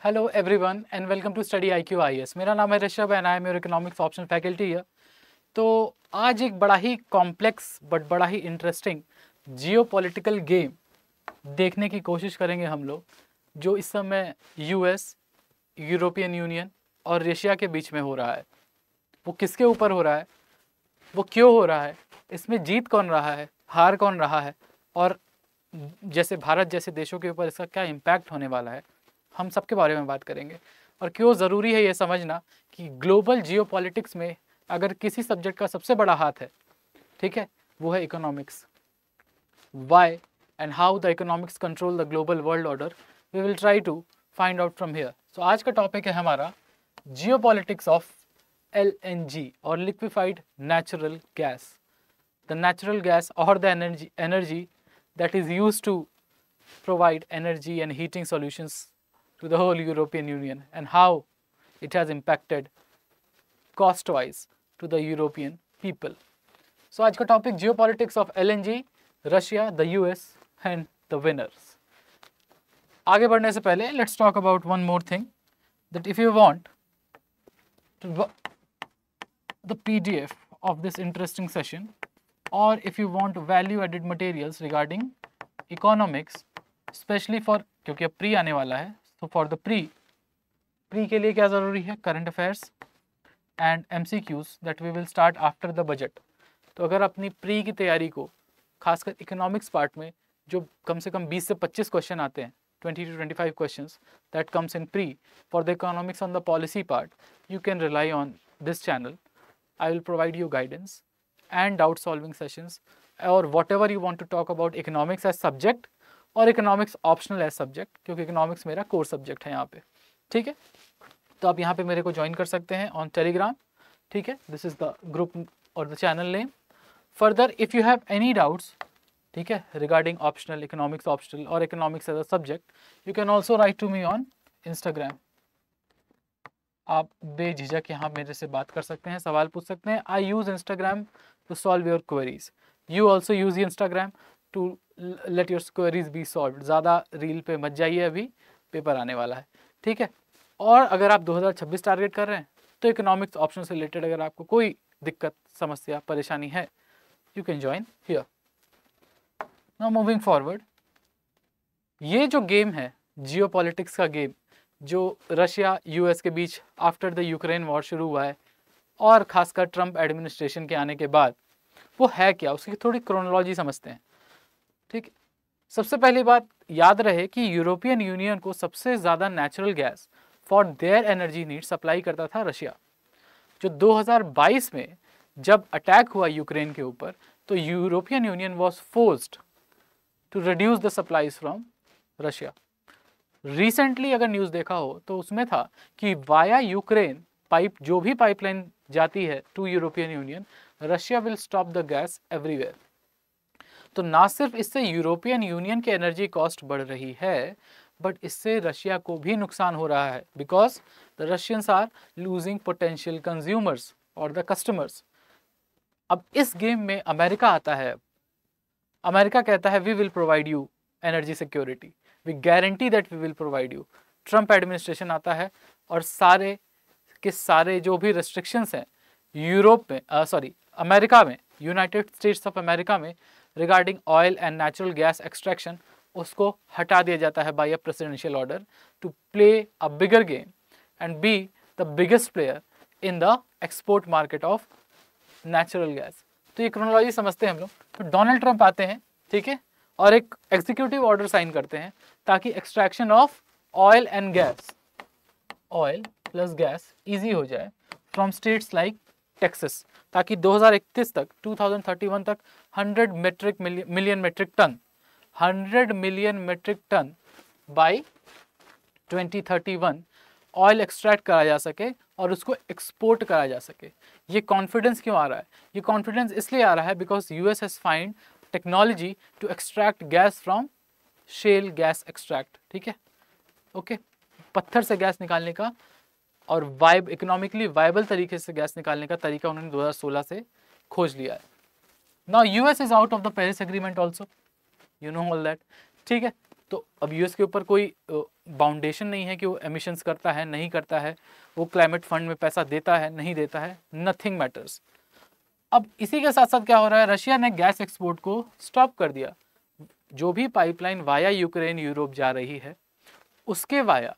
Hello everyone and welcome to study IQ IAS। मेरा नाम है Rishabh and I am your economics optional faculty है। तो आज एक बड़ा ही कॉम्प्लेक्स बट बड़ा ही इंटरेस्टिंग जियोपॉलिटिकल गेम देखने की कोशिश करेंगे हम लोग, जो इस समय यूएस, यूरोपियन यूनियन और रशिया के बीच में हो रहा है। वो किसके ऊपर हो रहा है, वो क्यों हो रहा है, इसमें जीत कौन रहा है, हार कौन रहा है, और जैसे भारत जैसे देशों के ऊपर इसका क्या इम्पैक्ट होने वाला है, हम सबके बारे में बात करेंगे। और क्यों ज़रूरी है ये समझना कि ग्लोबल जियोपॉलिटिक्स में अगर किसी सब्जेक्ट का सबसे बड़ा हाथ है, ठीक है, वो है economics. Why and how the economics control the global world order, we will try to find out from here. So आज का टॉपिक है हमारा जियोपॉलिटिक्स ऑफ LNG और liquefied natural gas, the natural gas or the energy that is used to provide energy and heating solutions to the whole European Union, and how it has impacted cost wise to the European people. So आज का topic geopolitics of LNG, Russia, the US and the winners. आगे बढ़ने से पहले let's talk about one more thing, that if you want the PDF of this interesting session, or if you want value added materials regarding economics, especially for, क्योंकि अब pre आने वाला है, so for the pre के लिए क्या ज़रूरी है, current affairs and MCQs that we will start after the budget. तो अगर अपनी प्री की तैयारी को, खासकर इकोनॉमिक्स पार्ट में जो कम से कम 20 से 25 क्वेश्चन आते हैं, 20 to 25 questions that comes in pre for the economics on the policy part, you can rely on this channel. I will provide you guidance and doubt solving sessions, or whatever you want to talk about economics as subject और economics optional as subject, क्योंकि economics मेरा core subject है यहाँ पे, ठीक है। तो आप यहाँ पे मेरे को ज्वाइन कर सकते हैं ऑन टेलीग्राम, ठीक है। दिस इज द ग्रुप और the channel name. Further if you have any doubts, ठीक है, रिगार्डिंग ऑप्शनल, इकोनॉमिक्स ऑप्शनल और economics as a subject, you can also write to me on Instagram. आप बेझिझक यहाँ मेरे से बात कर सकते हैं, सवाल पूछ सकते हैं। I use Instagram to solve your queries, you also use Instagram to let your queries be solved. ज़्यादा रील पे मत जाइए, अभी पेपर आने वाला है, ठीक है। और अगर आप 2026 टारगेट कर रहे हैं तो इकोनॉमिक्स ऑप्शन से रिलेटेड अगर आपको कोई दिक्कत, समस्या, परेशानी है, you can join here. Now moving forward, ये जो गेम है जियोपॉलिटिक्स का गेम, जो रशिया US के बीच आफ्टर द यूक्रेन वॉर शुरू हुआ है, और खासकर ट्रंप एडमिनिस्ट्रेशन के आने के बाद, वो है क्या, उसकी थोड़ी क्रोनोलॉजी समझते हैं, ठीक। सबसे पहली बात याद रहे कि यूरोपियन यूनियन को सबसे ज़्यादा natural gas for their energy need supply करता था रशिया। जो 2022 में जब अटैक हुआ यूक्रेन के ऊपर, तो European Union was forced to reduce the supplies from Russia. Recently अगर न्यूज़ देखा हो तो उसमें था कि वाया यूक्रेन पाइप, जो भी पाइपलाइन जाती है to European Union, Russia will stop the gas everywhere. तो ना सिर्फ इससे यूरोपियन यूनियन की एनर्जी कॉस्ट बढ़ रही है, बट इससे रशिया को भी नुकसान हो रहा है, because the Russians are losing potential consumers और द कस्टमर्स। अब इस गेम में अमेरिका आता है। अमेरिका कहता है we will provide you energy security, we guarantee that we will provide you. Trump administration आता है और सारे के सारे जो भी रिस्ट्रिक्शंस हैं यूरोप में, अमेरिका में, यूनाइटेड स्टेट्स ऑफ अमेरिका में regarding oil and natural gas extraction, उसको हटा दिया जाता है by a presidential order to play a bigger game and be the biggest player in the export market of natural gas. तो ये chronology समझते हैं हम लोग। तो डोनाल्ड ट्रंप आते हैं, ठीक है, और एक एग्जीक्यूटिव ऑर्डर साइन करते हैं ताकि extraction of oil and gas, oil plus gas easy हो जाए फ्रॉम स्टेट्स लाइक टेक्सास, ताकि 2031 तक, 2031 तक 100 million metric ton by 2031 oil extract करा जा सके और उसको एक्सपोर्ट करा जा सके। ये कॉन्फिडेंस क्यों आ रहा है? ये कॉन्फिडेंस इसलिए आ रहा है because US has find technology to extract gas from shale gas extract, ठीक है, ओके, पत्थर से गैस निकालने का और इकोनॉमिकली वायबल तरीके से गैस निकालने का तरीका उन्होंने 2016 से खोज लिया है। Now US is out of the Paris agreement also, you know all that, ठीक है। तो अब US के ऊपर कोई बाउंडेशन नहीं है कि वो एमिशंस करता है नहीं करता है, वो क्लाइमेट फंड में पैसा देता है नहीं देता है, नथिंग मैटर्स। अब इसी के साथ साथ क्या हो रहा है, रशिया ने गैस एक्सपोर्ट को स्टॉप कर दिया। जो भी पाइपलाइन वाया यूक्रेन यूरोप जा रही है उसके वाया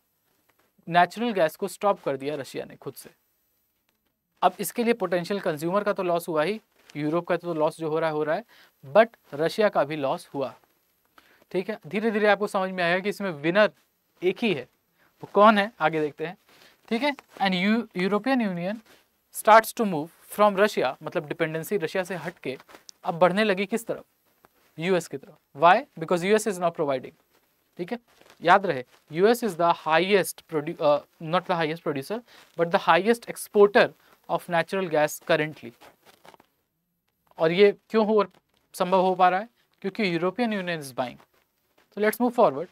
नेचुरल गैस को स्टॉप कर दिया रशिया ने खुद से। अब इसके लिए पोटेंशियल कंज्यूमर का तो लॉस हुआ ही, यूरोप का तो लॉस जो हो रहा है, बट रशिया का भी लॉस हुआ। ठीक है, धीरे धीरे आपको समझ में आएगा कि इसमें विनर एक ही है, वो कौन है आगे देखते हैं। ठीक है, and European Union starts to move from Russia, मतलब डिपेंडेंसी रशिया से हट के अब बढ़ने लगी किस तरफ, यूएस की तरफ। Why? Because US is not providing. ठीक है, याद रहे US is the highest not the highest producer but the highest exporter of natural gas currently. और ये क्यों संभव हो पा रहा है? क्योंकि यूरोपियन यूनियन इज बाइंग। तो लेट्स मूव फॉरवर्ड।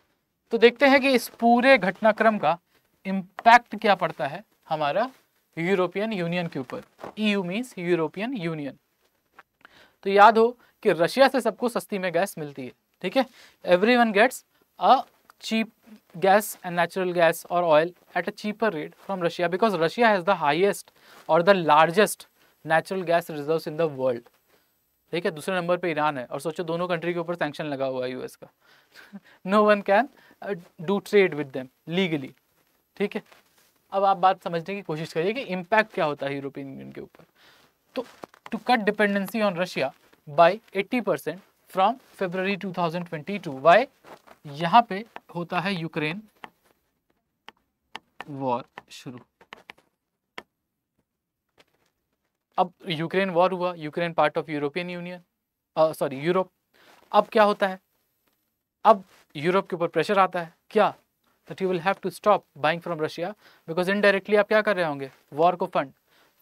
तो देखते हैं कि इस पूरे घटनाक्रम का इम्पैक्ट क्या पड़ता है हमारा यूरोपियन यूनियन के ऊपर। EU means European union. तो याद हो कि रशिया से सबको सस्ती में गैस मिलती है। ठीक है, everyone gets a cheap gas and natural gas or oil at a cheaper rate from Russia because Russia has the highest or the largest natural gas reserves in the world. ठीक है, दूसरे number पे Iran है और सोचो दोनों country के ऊपर सैंक्शन लगा हुआ है यूएस का। No one can do trade with them legally. ठीक है, अब आप बात समझने की कोशिश करिए कि इम्पैक्ट क्या होता है यूरोपियन यूनियन के ऊपर। तो to cut dependency on Russia by 80% from February 2022। Why? यहाँ पे होता है यूक्रेन वॉर शुरू। अब यूक्रेन वॉर हुआ, Ukraine part of European Union, sorry Europe. अब क्या होता है, अब यूरोप के ऊपर प्रेशर आता है क्या, that you will have to stop buying from Russia because indirectly आप क्या कर रहे होंगे, वॉर को फंड।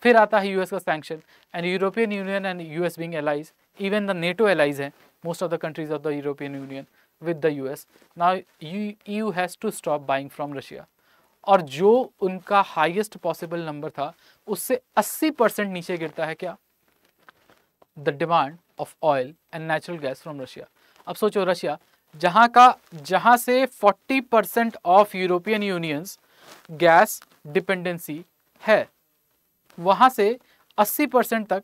फिर आता है यूएस का sanction and European Union and US being allies, even the NATO allies है, most of the countries of the European Union with the US. Now EU has to stop buying from Russia. और जो उनका highest possible number था उससे 80% नीचे गिरता है क्या, the demand of oil and natural gas from Russia. अब सोचो रशिया जहां से 40% of European unions gas dependency है, वहां से 80% तक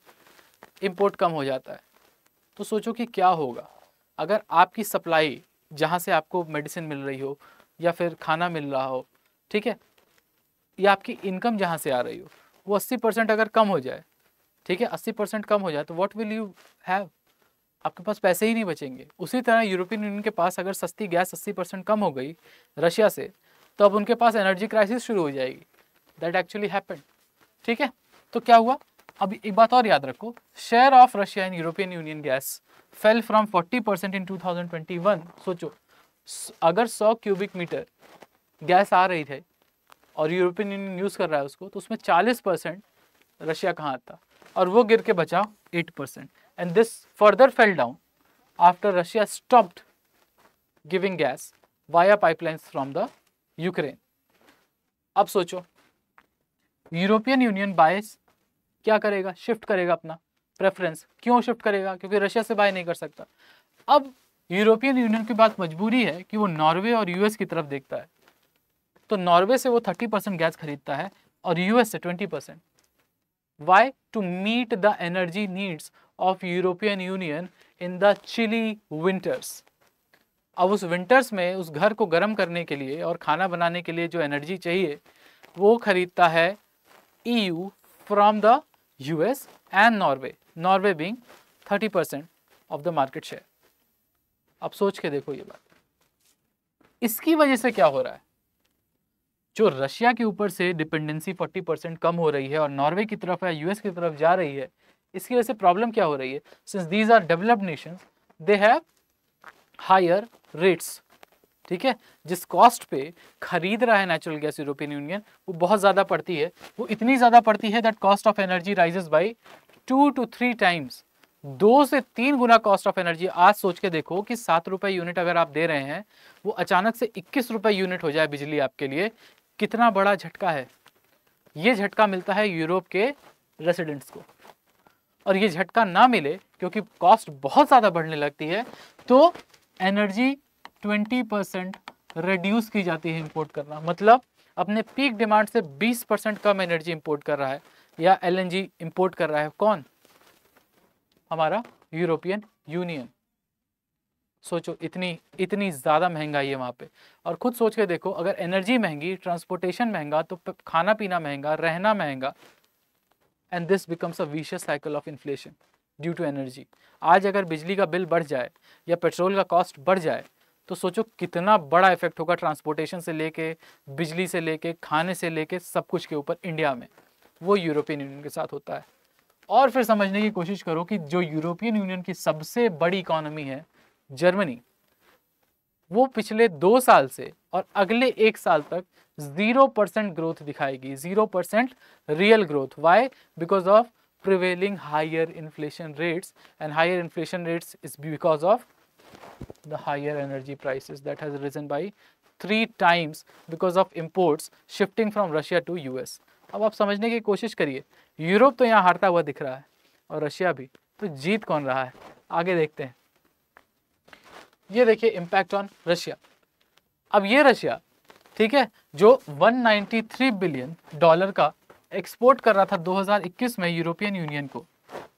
इंपोर्ट कम हो जाता है। तो सोचो कि क्या होगा अगर आपकी सप्लाई जहाँ से आपको मेडिसिन मिल रही हो या फिर खाना मिल रहा हो, ठीक है, या आपकी इनकम जहाँ से आ रही हो वो 80% अगर कम हो जाए, ठीक है, 80% कम हो जाए तो व्हाट विल यू हैव, आपके पास पैसे ही नहीं बचेंगे। उसी तरह यूरोपियन यूनियन के पास अगर सस्ती गैस 80% कम हो गई रशिया से, तो अब उनके पास एनर्जी क्राइसिस शुरू हो जाएगी। That actually happened. ठीक है, तो क्या हुआ, अब एक बात और याद रखो, share of Russia in European union gas fell from 40% इन 2021। सोचो अगर 100 क्यूबिक मीटर गैस आ रही थी और यूरोपियन यूनियन यूज़ कर रहा है उसको, तो उसमें 40% रशिया कहाँ आता, और वो गिर के बचा 8%। And this further fell down after Russia stopped giving gas via pipelines from the Ukraine. अब सोचो यूरोपियन यूनियन बायस क्या करेगा, शिफ्ट करेगा अपना प्रेफरेंस। क्यों शिफ्ट करेगा, क्योंकि रशिया से बाय नहीं कर सकता। अब यूरोपियन यूनियन की बात मजबूरी है कि वो नॉर्वे और यूएस की तरफ देखता है, तो नॉर्वे से वो 30% गैस खरीदता है और यूएस से 20%। Why? To meet the energy needs of European Union in the chilly winters. अब उस विंटर्स में उस घर को गर्म करने के लिए और खाना बनाने के लिए जो एनर्जी चाहिए वो खरीदता है EU from the US and Norway being 30% of the market share। अब सोच के देखो ये बात, इसकी वजह से क्या हो रहा है, जो रशिया के ऊपर से डिपेंडेंसी 40% कम हो रही है और नॉर्वे की तरफ है, यूएस की तरफ जा रही है, इसकी वजह से प्रॉब्लम क्या हो रही है, since these are developed nations they have higher rates. ठीक है, जिस कॉस्ट पे खरीद रहा है नेचुरल गैस यूरोपियन यूनियन वो बहुत ज़्यादा पड़ती है, वो इतनी ज़्यादा पड़ती है that cost of energy rises by 2 to 3 times, 2 से 3 गुना कॉस्ट ऑफ एनर्जी। आज सोच के देखो कि 7 रुपये यूनिट अगर आप दे रहे हैं, वो अचानक से 21 रुपये यूनिट हो जाए बिजली आपके लिए, कितना बड़ा झटका है। ये झटका मिलता है यूरोप के रेसिडेंट्स को, और ये झटका ना मिले क्योंकि कॉस्ट बहुत ज़्यादा बढ़ने लगती है, तो एनर्जी 20% रिड्यूस की जाती है इंपोर्ट करना, मतलब अपने पीक डिमांड से 20% कम एनर्जी इंपोर्ट कर रहा है या एलएनजी इंपोर्ट कर रहा है। कौन? हमारा यूरोपियन यूनियन। सोचो इतनी ज़्यादा महंगाई है वहाँ पे। और खुद सोच के देखो, अगर एनर्जी महंगी, ट्रांसपोर्टेशन महंगा, तो खाना पीना महंगा, रहना महंगा, and this becomes a vicious cycle of inflation due to energy. आज अगर बिजली का बिल बढ़ जाए या पेट्रोल का कॉस्ट बढ़ जाए तो सोचो कितना बड़ा इफेक्ट होगा ट्रांसपोर्टेशन से लेके, बिजली से लेके, खाने से लेके, सब कुछ के ऊपर इंडिया में। वो यूरोपियन यूनियन के साथ होता है। और फिर समझने की कोशिश करो कि जो यूरोपियन यूनियन की सबसे बड़ी इकोनॉमी है जर्मनी, वो पिछले 2 साल से और अगले 1 साल तक 0% ग्रोथ दिखाएगी, 0% real growth. Why? Because of prevailing higher inflation rates, and higher inflation rates is because of the higher energy prices that has risen by 3 times because of imports shifting from Russia to US। अब आप समझने की कोशिश करिए, Europe तो यहाँ हारता हुआ दिख रहा है और रशिया भी, तो जीत कौन रहा है? आगे देखते हैं। ये देखिए इम्पैक्ट ऑन रशिया। अब ये रशिया, ठीक है, जो 193 बिलियन डॉलर का एक्सपोर्ट कर रहा था 2021 में यूरोपियन यूनियन को,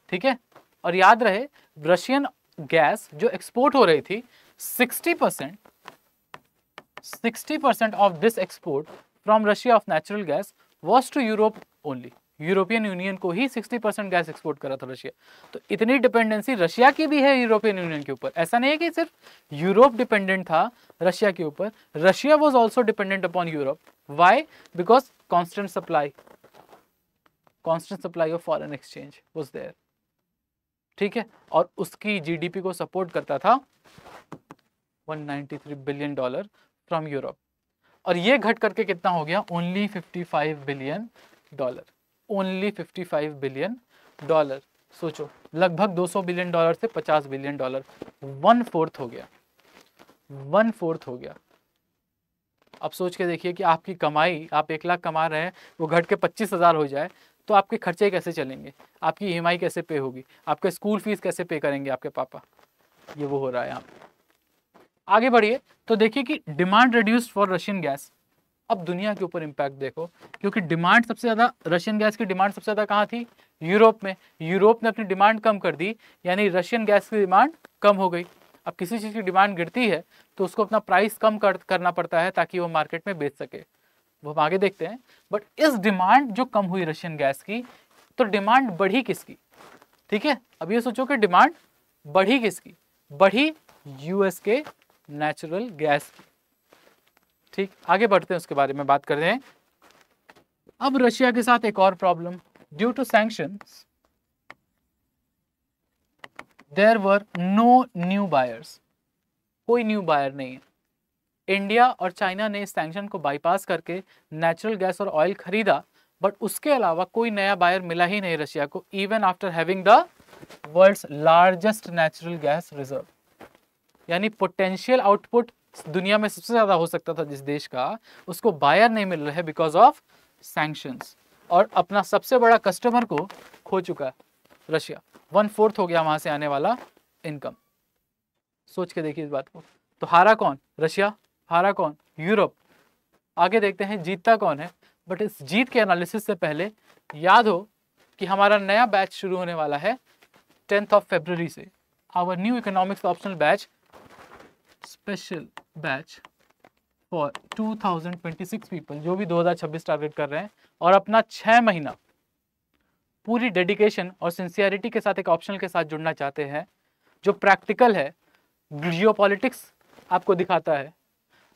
ठीक है, और याद रहे रशियन गैस जो एक्सपोर्ट हो रही थी 60% of this export from Russia of natural gas was to Europe only. European Union को ही 60% गैस एक्सपोर्ट कर रहा था रशिया। तो इतनी डिपेंडेंसी रशिया की भी है यूरोपियन यूनियन के ऊपर। ऐसा नहीं है कि सिर्फ यूरोप डिपेंडेंट था रशिया के ऊपर, Russia was also dependent upon Europe. Why? Because constant supply of foreign exchange was there, ठीक है, और उसकी जीडीपी को सपोर्ट करता था 193 बिलियन डॉलर फ्रॉम यूरोप। और ये घट करके कितना हो गया? Only 55 billion dollar. Only 55 billion dollar. सोचो, लगभग 200 बिलियन डॉलर से 50 बिलियन डॉलर, 1/4 हो गया, 1/4 हो गया। अब सोच के देखिए कि आपकी कमाई, आप 1 लाख कमा रहे हैं, वो घट के 25,000 हो जाए तो आपके खर्चे कैसे चलेंगे? आपकी ईएमआई कैसे पे होगी? आपके स्कूल फीस कैसे पे करेंगे आपके पापा? ये वो हो रहा है यहाँ पे। आगे बढ़िए तो देखिए कि demand reduced for Russian gas. अब दुनिया के ऊपर इम्पैक्ट देखो, क्योंकि डिमांड सबसे ज़्यादा, रशियन गैस की डिमांड सबसे ज़्यादा कहाँ थी? यूरोप में। यूरोप ने अपनी डिमांड कम कर दी, यानी रशियन गैस की डिमांड कम हो गई। अब किसी चीज़ की डिमांड गिरती है तो उसको अपना प्राइस कम करना पड़ता है ताकि वो मार्केट में बेच सके। वो हम आगे देखते हैं। बट इस डिमांड जो कम हुई रशियन गैस की, तो डिमांड बढ़ी किसकी? ठीक है, अब ये सोचो कि डिमांड बढ़ी किसकी? बढ़ी यूएस के नेचुरल गैस की। ठीक, आगे बढ़ते हैं, उसके बारे में बात करते हैं। अब रशिया के साथ एक और problem, due to sanctions there were no new buyers. कोई न्यू बायर नहीं है। इंडिया और चाइना ने इस सैंक्शन को बाईपास करके नेचुरल गैस और ऑयल खरीदा, बट उसके अलावा कोई नया बायर मिला ही नहीं रशिया को, even after having the world's largest natural gas reserve. यानी पोटेंशियल आउटपुट दुनिया में सबसे ज्यादा हो सकता था जिस देश का, उसको बायर नहीं मिल रहा है बिकॉज ऑफ सैंक्शंस, और अपना सबसे बड़ा कस्टमर को खो चुका है रशिया। 1/4 हो गया वहां से आने वाला इनकम। सोच के देखिए इस बात को। तो हारा कौन? रशिया। हारा कौन? यूरोप। आगे देखते हैं जीतता कौन है। बट इस जीत के एनालिसिस से पहले याद हो कि हमारा नया बैच शुरू होने वाला है 10 फरवरी से। Our new economics optional batch, special batch for 2026 people, जो भी 2026 टारगेट कर रहे हैं और अपना 6 महीना पूरी डेडिकेशन और सिंसियरिटी के साथ एक ऑप्शनल के साथ जुड़ना चाहते हैं, जो प्रैक्टिकल है, जियोपॉलिटिक्स आपको दिखाता है,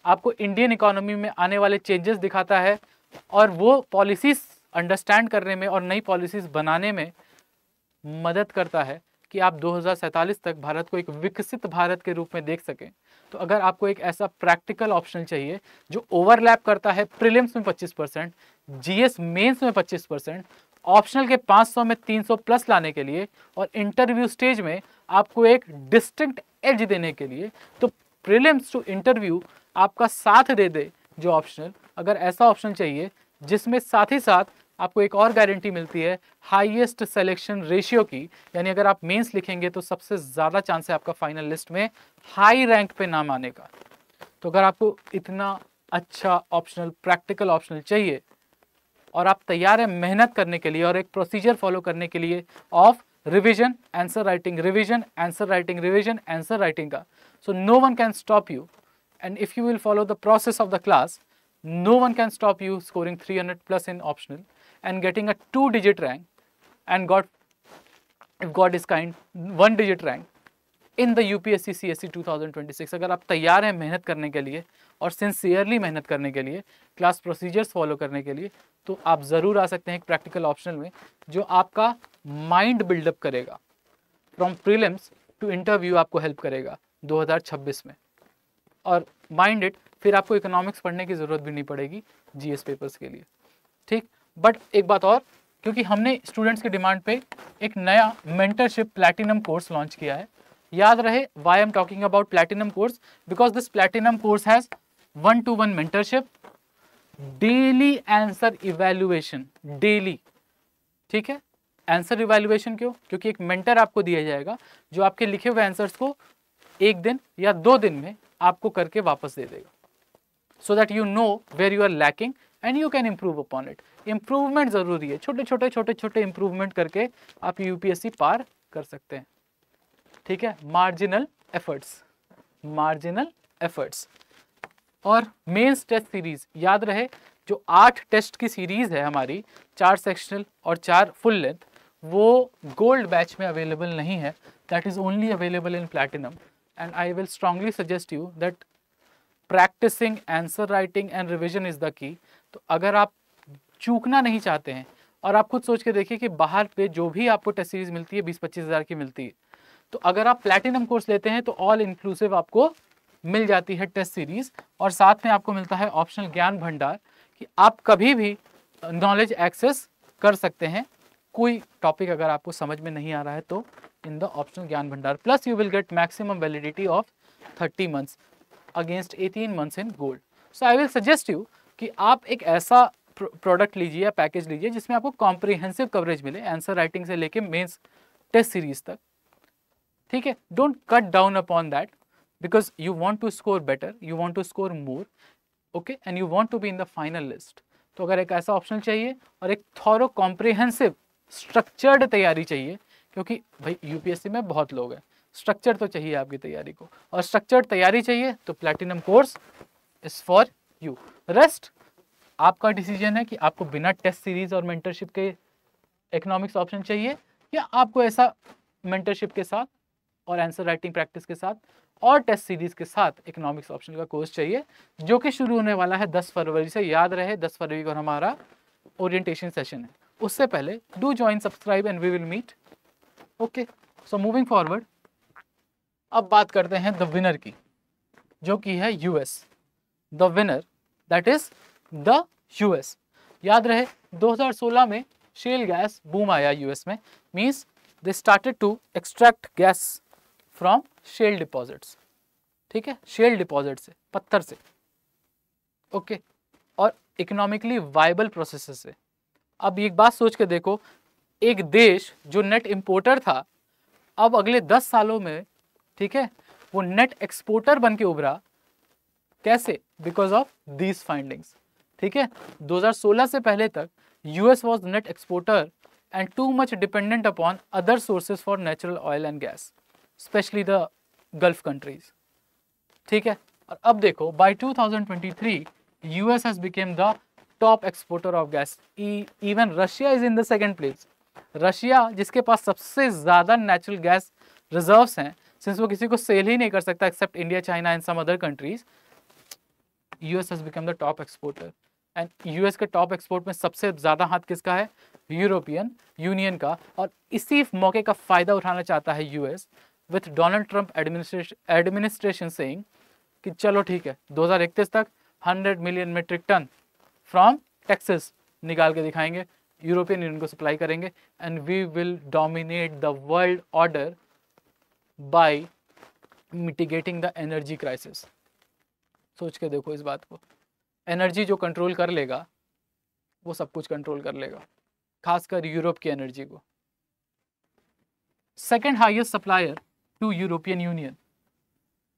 आपको इंडियन इकोनॉमी में आने वाले चेंजेस दिखाता है, और वो पॉलिसीज अंडरस्टैंड करने में और नई पॉलिसीज बनाने में मदद करता है कि आप 2047 तक भारत को एक विकसित भारत के रूप में देख सकें। तो अगर आपको एक ऐसा प्रैक्टिकल ऑप्शन चाहिए जो ओवरलैप करता है प्रीलिम्स में 25%, जीएस मेंस में 25%, ऑप्शनल के 500 में 300 प्लस लाने के लिए, और इंटरव्यू स्टेज में आपको एक डिस्टिंक्ट एज देने के लिए, तो प्रीलिम्स टू इंटरव्यू आपका साथ दे दे जो ऑप्शनल, अगर ऐसा ऑप्शन चाहिए जिसमें साथ ही साथ आपको एक और गारंटी मिलती है हाईएस्ट सिलेक्शन रेशियो की, यानी अगर आप मेंस लिखेंगे तो सबसे ज़्यादा चांस है आपका फाइनल लिस्ट में हाई रैंक पे नाम आने का। तो अगर आपको इतना अच्छा ऑप्शनल, प्रैक्टिकल ऑप्शनल चाहिए और आप तैयार हैं मेहनत करने के लिए और एक प्रोसीजर फॉलो करने के लिए of revision, answer writing, revision, answer writing, revision, answer writing का, so no one can stop you, and if you will follow the process of the class, no one can stop you scoring 300 plus in optional and getting a 2-digit rank, and God, if God is kind, 1-digit rank in the UPSC CSE 2026. अगर आप तैयार हैं मेहनत करने के लिए और sincerely मेहनत करने के लिए, क्लास प्रोसीजर्स फॉलो करने के लिए, तो आप ज़रूर आ सकते हैं एक प्रैक्टिकल ऑप्शनल में जो आपका माइंड बिल्डअप करेगा, फ्रॉम प्रीलिम्स टू इंटरव्यू आपको हेल्प करेगा 2026 में। और माइंड इट, फिर आपको इकोनॉमिक्स पढ़ने की ज़रूरत भी नहीं पड़ेगी जीएस पेपर्स के लिए, ठीक। बट एक बात और, क्योंकि हमने स्टूडेंट्स की डिमांड पे एक नया मेंटरशिप प्लैटिनम कोर्स लॉन्च किया है। याद रहे why I am talking about platinum course, because this platinum course has 1-to-1 mentorship, daily answer evaluation, daily, ठीक है। आंसर इवैल्यूएशन क्यों? क्योंकि एक मेंटर आपको दिया जाएगा जो आपके लिखे हुए आंसर्स को 1 दिन या 2 दिन में आपको करके वापस दे देगा, so that you know where you are lacking and you can improve upon it. Improvement जरूरी है, छोटे छोटे इम्प्रूवमेंट करके आप यूपीएससी पार कर सकते हैं, ठीक है। Marginal efforts, marginal efforts. और मेंस टेस्ट सीरीज, याद रहे जो 8 टेस्ट की सीरीज है हमारी, 4 सेक्शनल और 4 फुल लेंथ, वो गोल्ड बैच में अवेलेबल नहीं है, that is only available in platinum. And I will strongly suggest you that practicing answer writing and revision is the key। तो अगर आप चूकना नहीं चाहते हैं, और आप खुद सोच के देखिए कि बाहर पे जो भी आपको टेस्ट सीरीज मिलती है 20-25 हज़ार की मिलती है, तो अगर आप प्लैटिनम कोर्स लेते हैं तो ऑल इंक्लूसिव आपको मिल जाती है टेस्ट सीरीज, और साथ में आपको मिलता है ऑप्शनल ज्ञान भंडार कि आप कभी भी नॉलेज एक्सेस कर सकते हैं। कोई टॉपिक अगर आपको समझ में नहीं आ रहा है तो in the optional Gyan Bhandar, plus you will get maximum validity of 30 months against 18 months in gold। So I will suggest you कि आप एक ऐसा प्रोडक्ट लीजिए या पैकेज लीजिए जिसमें आपको कॉम्प्रिहेंसिव कवरेज मिले, आंसर राइटिंग से लेके मेंस टेस्ट सीरीज तक, ठीक है। Don't cut down upon that, because you want to score better, you want to score more, okay, and you want to be in the final list. तो अगर एक ऐसा optional चाहिए और एक थॉरो कॉम्प्रिहेंसिव स्ट्रक्चर्ड तैयारी चाहिए, क्योंकि भाई यूपीएससी में बहुत लोग हैं, स्ट्रक्चर तो चाहिए आपकी तैयारी को, और स्ट्रक्चर्ड तैयारी चाहिए तो platinum course is for you. Rest आपका डिसीजन है कि आपको बिना टेस्ट सीरीज और मेंटरशिप के इकोनॉमिक्स ऑप्शन चाहिए, या आपको ऐसा मेंटरशिप के साथ और आंसर राइटिंग प्रैक्टिस के साथ और टेस्ट सीरीज के साथ इकोनॉमिक्स ऑप्शन का कोर्स चाहिए, जो कि शुरू होने वाला है 10 फरवरी से। याद रहे 10 फरवरी को हमारा ओरिएंटेशन सेशन है। उससे पहले do join, subscribe and we will meet. Okay, so moving forward, अब बात करते हैं द विनर की, जो कि है US. The winner that is the US. याद रहे 2016 में शेल गैस बूम आया यूएस में, means they started to extract gas from shale deposits, ठीक है, शेल डिपॉजिट से, पत्थर से, ओके, और इकोनॉमिकली वायबल प्रोसेसेस से। अब एक बात सोच के देखो, एक देश जो नेट इंपोर्टर था, अब अगले 10 सालों में, ठीक है, वो नेट एक्सपोर्टर बन के उभरा। कैसे? बिकॉज ऑफ दीज फाइंडिंग्स, ठीक है। 2016 से पहले तक US was net exporter and too much dependent upon other sources for natural oil and gas, specially the Gulf countries, ठीक है। और अब देखो बाय 2023 US has become the top exporter of gas. Even Russia is in the second place. Russia जिसके पास सबसे ज्यादा नेचुरल गैस रिजर्व्स हैं, सिंस वो किसी को सेल ही नहीं कर सकता except India, China and some other countries, US has become the top exporter. And US के टॉप एक्सपोर्ट में सबसे ज्यादा हाथ किसका है? यूरोपियन यूनियन का। और इसी मौके का फायदा उठाना चाहता है US, with Donald Trump administration saying कि चलो ठीक है 2031 तक 100 million metric ton from Texas निकाल के दिखाएंगे, यूरोपियन यूनियन को सप्लाई करेंगे, and we will dominate the world order by mitigating the energy crisis. सोच के देखो इस बात को, एनर्जी जो कंट्रोल कर लेगा वो सब कुछ कंट्रोल कर लेगा, खासकर यूरोप की एनर्जी को। Second highest supplier to European Union,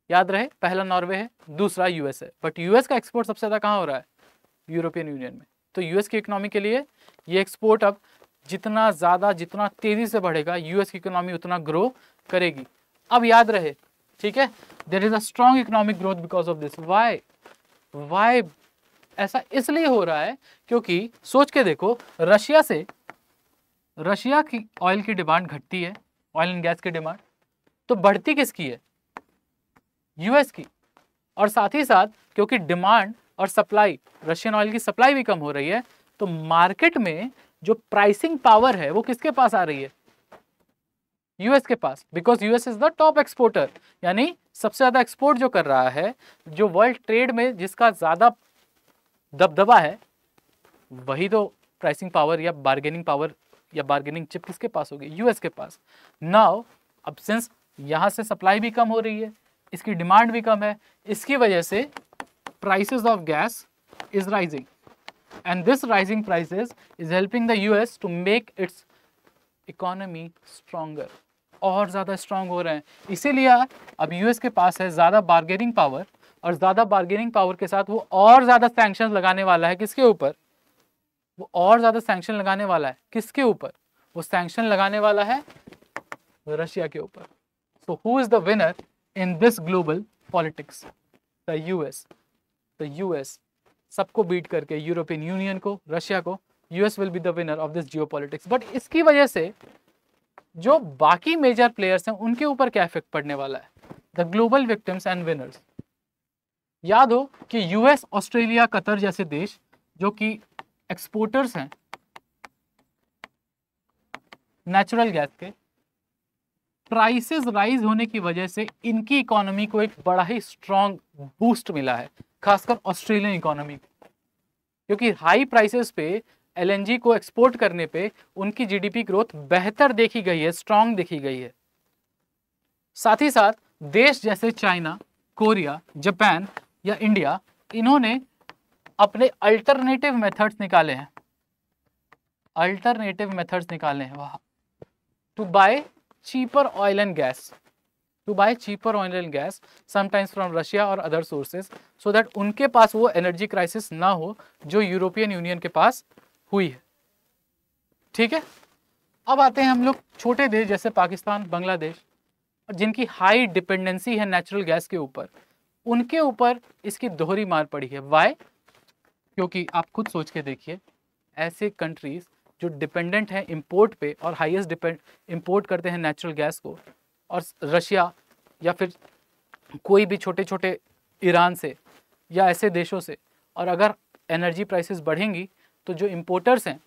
याद रहे, पहला नॉर्वे है, दूसरा यूएस है, बट यूएस का एक्सपोर्ट सबसे ज़्यादा कहाँ हो रहा है? यूरोपियन यूनियन में। तो यूएस की इकोनॉमी के लिए ये एक्सपोर्ट अब जितना ज़्यादा, जितना तेज़ी से बढ़ेगा, यूएस की इकोनॉमी उतना ग्रो करेगी। अब याद रहे, ठीक है, there is a strong economic growth because of this. Why ऐसा इसलिए हो रहा है क्योंकि सोच के देखो, रशिया की ऑयल की डिमांड घटती है, ऑयल एंड गैस की डिमांड, तो बढ़ती किसकी है? यूएस की। और साथ ही साथ क्योंकि डिमांड और सप्लाई, रशियन ऑयल की सप्लाई भी कम हो रही है, तो मार्केट में जो प्राइसिंग पावर है वो किसके पास आ रही है? यूएस के पास, because US is the top exporter, यानी सबसे ज्यादा एक्सपोर्ट जो कर रहा है, जो वर्ल्ड ट्रेड में जिसका ज्यादा दबदबा है, वही तो प्राइसिंग पावर या बार्गेनिंग चिप किसके पास होगी? यूएस के पास। नाउ अब सिंस यहां से सप्लाई भी कम हो रही है, इसकी डिमांड भी कम है, इसकी वजह से prices of gas is rising, and this rising prices is helping the US to make its economy stronger, और ज़्यादा स्ट्रांग हो रहे हैं। इसीलिए अब यूएस के पास है ज़्यादा बार्गेनिंग पावर, और ज़्यादा बार्गेनिंग पावर के साथ वो और ज़्यादा सैंक्शन लगाने वाला है। किसके ऊपर? वो और ज़्यादा सैंक्शन लगाने वाला है किसके ऊपर? वो सैंक्शन लगाने वाला है रशिया के ऊपर। So who is the winner in this global politics? The US. The US सबको बीट करके, यूरोपियन यूनियन को, रशिया को, US will be the winner of this geopolitics. But इसकी वजह से जो बाकी मेजर प्लेयर्स हैं उनके ऊपर क्या इफेक्ट पड़ने वाला है? The global victims and winners. याद हो कि यूएस, ऑस्ट्रेलिया, कतर जैसे देश जो कि एक्सपोर्टर्स हैं नेचुरल गैस के, प्राइसेस राइज होने की वजह से इनकी इकोनॉमी को एक बड़ा ही स्ट्रॉन्ग बूस्ट मिला है, खासकर ऑस्ट्रेलियन इकोनॉमी को, क्योंकि हाई प्राइसेस पे एलएनजी को एक्सपोर्ट करने पे उनकी जीडीपी ग्रोथ बेहतर देखी गई है, स्ट्रॉन्ग देखी गई है। साथ ही साथ देश जैसे चाइना, कोरिया, जापान या इंडिया, इन्होंने अपने अल्टरनेटिव मेथड्स निकाले हैं, वहां to buy cheaper oil and gas, sometimes from Russia or other sources, so that उनके पास वो एनर्जी क्राइसिस ना हो जो यूरोपियन यूनियन के पास हुई है। ठीक है, अब आते हैं हम लोग छोटे देश जैसे पाकिस्तान, बांग्लादेश, जिनकी हाई डिपेंडेंसी है नेचुरल गैस के ऊपर, उनके ऊपर इसकी दोहरी मार पड़ी है। वाई? क्योंकि आप खुद सोच के देखिए, ऐसे कंट्रीज जो डिपेंडेंट हैं इंपोर्ट पे और हाईएस्ट इंपोर्ट करते हैं नेचुरल गैस को, और रशिया या फिर कोई भी छोटे छोटे ईरान से या ऐसे देशों से, और अगर एनर्जी प्राइसेस बढ़ेंगी तो जो इंपोर्टर्स हैं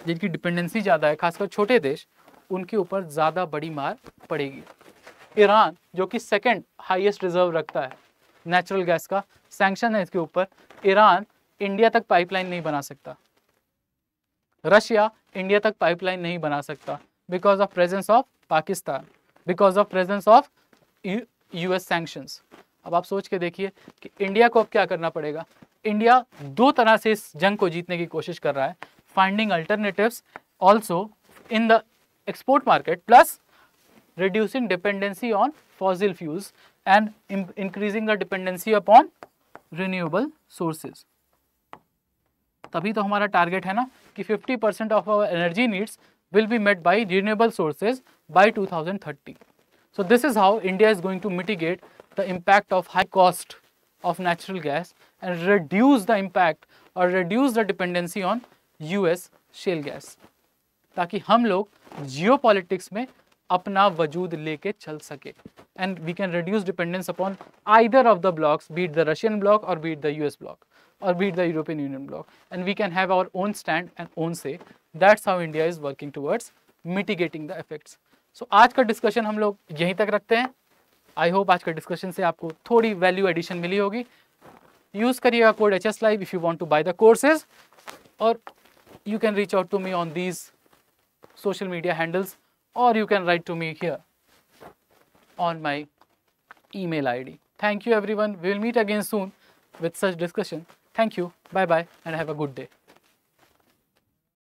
जिनकी डिपेंडेंसी ज़्यादा है, खासकर छोटे देश, उनके ऊपर ज़्यादा बड़ी मार पड़ेगी। ईरान जो कि सेकंड हाईएस्ट रिजर्व रखता है नेचुरल गैस का, सैंक्शन है इसके ऊपर। ईरान इंडिया तक पाइपलाइन नहीं बना सकता, रशिया इंडिया तक पाइपलाइन नहीं बना सकता, because of presence of Pakistan, because of presence of US sanctions. अब आप सोच के देखिए कि इंडिया को अब क्या करना पड़ेगा। इंडिया दो तरह से इस जंग को जीतने की कोशिश कर रहा है, finding alternatives also in the export market, plus reducing dependency on fossil fuels and increasing the dependency upon renewable sources। तभी तो हमारा टारगेट है ना कि 50% of our energy needs will be met by renewable sources by 2030। So this is how India is going to mitigate the impact of high cost of natural gas and reduce the impact or reduce the dependency on US shale gas, ताकि हम लोग geopolitics में अपना वजूद लेके चल सके, and we can reduce dependence upon either of the blocs, be it the Russian bloc और be it the US bloc और be it the European Union bloc, and we can have our own stand and own say. That's how India is working towards mitigating the effects. So आज का discussion हम लोग यहीं तक रखते हैं। I hope आज का डिस्कशन से आपको थोड़ी वैल्यू एडिशन मिली होगी। यूज करिएगा code HS Live if you want to buy the courses, और you can reach out to me on these social media handles, or you can write to me here on my email ID. Thank you everyone. We will meet again soon with such discussion. Thank you. Bye bye and have a good day.